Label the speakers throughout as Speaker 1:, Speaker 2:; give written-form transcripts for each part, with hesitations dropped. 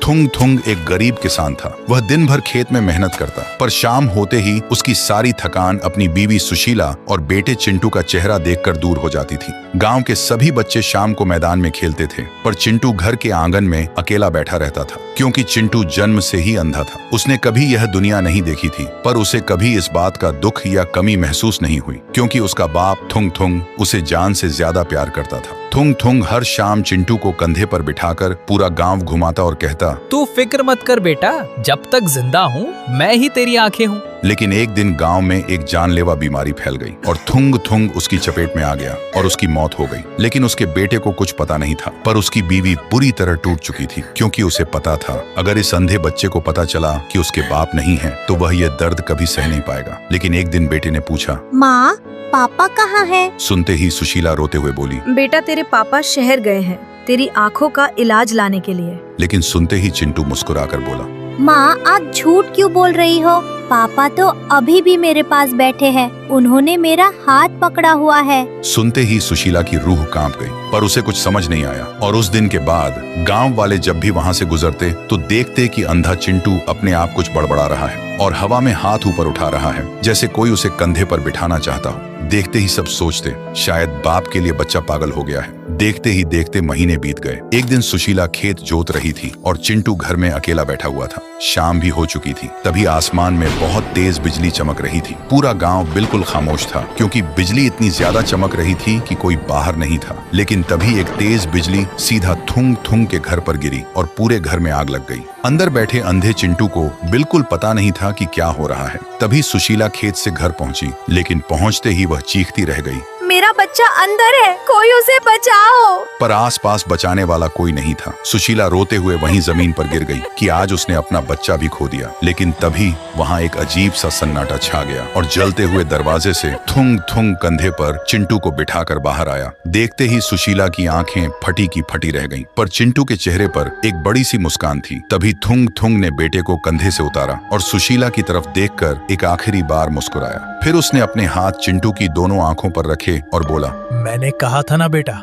Speaker 1: थुंग थुंग एक गरीब किसान था। वह दिन भर खेत में मेहनत करता, पर शाम होते ही उसकी सारी थकान अपनी बीवी सुशीला और बेटे चिंटू का चेहरा देखकर दूर हो जाती थी। गांव के सभी बच्चे शाम को मैदान में खेलते थे, पर चिंटू घर के आंगन में अकेला बैठा रहता था, क्योंकि चिंटू जन्म से ही अंधा था। उसने कभी यह दुनिया नहीं देखी थी, पर उसे कभी इस बात का दुख या कमी महसूस नहीं हुई, क्योंकि उसका बाप थुंग थुंग उसे जान से ज्यादा प्यार करता था। थुंग थुंग हर शाम चिंटू को कंधे पर बिठाकर पूरा गांव घुमाता और कहता,
Speaker 2: तू फिक्र मत कर बेटा, जब तक जिंदा हूँ मैं ही तेरी आंखें हूँ।
Speaker 1: लेकिन एक दिन गांव में एक जानलेवा बीमारी फैल गई और थुंग थुंग उसकी चपेट में आ गया और उसकी मौत हो गई। लेकिन उसके बेटे को कुछ पता नहीं था, पर उसकी बीवी बुरी तरह टूट चुकी थी, क्योंकि उसे पता था अगर इस अंधे बच्चे को पता चला कि उसके बाप नहीं है तो वह यह दर्द कभी सह नहीं पाएगा। लेकिन एक दिन बेटे ने पूछा,
Speaker 3: माँ पापा कहाँ है?
Speaker 1: सुनते ही सुशीला रोते हुए बोली,
Speaker 3: बेटा तेरे पापा शहर गए हैं तेरी आँखों का इलाज लाने के लिए।
Speaker 1: लेकिन सुनते ही चिंटू मुस्कुराकर बोला,
Speaker 3: माँ आप झूठ क्यों बोल रही हो? पापा तो अभी भी मेरे पास बैठे हैं, उन्होंने मेरा हाथ पकड़ा हुआ है।
Speaker 1: सुनते ही सुशीला की रूह कांप गई, पर उसे कुछ समझ नहीं आया। और उस दिन के बाद गांव वाले जब भी वहां से गुजरते तो देखते कि अंधा चिंटू अपने आप कुछ बड़बड़ा रहा है और हवा में हाथ ऊपर उठा रहा है, जैसे कोई उसे कंधे पर बिठाना चाहता हो। देखते ही सब सोचते शायद बाप के लिए बच्चा पागल हो गया है। देखते ही देखते महीने बीत गए। एक दिन सुशीला खेत जोत रही थी और चिंटू घर में अकेला बैठा हुआ था। शाम भी हो चुकी थी। तभी आसमान में बहुत तेज बिजली चमक रही थी। पूरा गांव बिल्कुल खामोश था, क्योंकि बिजली इतनी ज्यादा चमक रही थी कि कोई बाहर नहीं था। लेकिन तभी एक तेज बिजली सीधा थुंग थुंग के घर पर गिरी और पूरे घर में आग लग गई। अंदर बैठे अंधे चिंटू को बिल्कुल पता नहीं था कि क्या हो रहा है। तभी सुशीला खेत से घर पहुंची, लेकिन पहुंचते ही वह चीखती रह गई,
Speaker 3: मेरा बच्चा अंदर है, कोई उसे बचाओ।
Speaker 1: पर आसपास बचाने वाला कोई नहीं था। सुशीला रोते हुए वहीं जमीन पर गिर गई कि आज उसने अपना बच्चा भी खो दिया। लेकिन तभी वहां एक अजीब सा सन्नाटा छा गया और जलते हुए दरवाजे से थुंग थुंग कंधे पर चिंटू को बिठाकर बाहर आया। देखते ही सुशीला की आंखें फटी की फटी रह गईं, पर चिंटू के चेहरे पर एक बड़ी सी मुस्कान थी। तभी थुंग थुंग ने बेटे को कंधे से उतारा और सुशीला की तरफ देखकर एक आखिरी बार मुस्कुराया। फिर उसने अपने हाथ चिंटू की दोनों आंखों पर रखे और बोला,
Speaker 2: मैंने कहा था ना बेटा,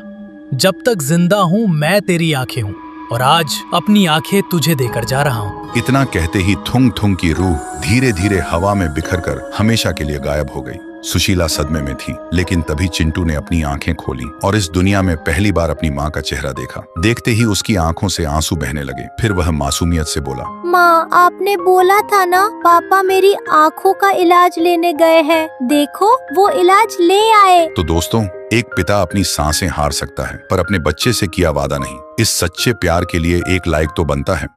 Speaker 2: जब तक जिंदा हूँ मैं तेरी आंखें हूँ, और आज अपनी आंखें तुझे देकर जा रहा हूँ।
Speaker 1: इतना कहते ही थुंग थुंग की रूह धीरे धीरे हवा में बिखरकर हमेशा के लिए गायब हो गई। सुशीला सदमे में थी, लेकिन तभी चिंटू ने अपनी आंखें खोली और इस दुनिया में पहली बार अपनी माँ का चेहरा देखा। देखते ही उसकी आंखों से आंसू बहने लगे। फिर वह मासूमियत से बोला,
Speaker 3: माँ आपने बोला था ना पापा मेरी आँखों का इलाज लेने गए हैं, देखो वो इलाज ले आए।
Speaker 1: तो दोस्तों, एक पिता अपनी सांसें हार सकता है, पर अपने बच्चे से किया वादा नहीं। इस सच्चे प्यार के लिए एक लाइक तो बनता है।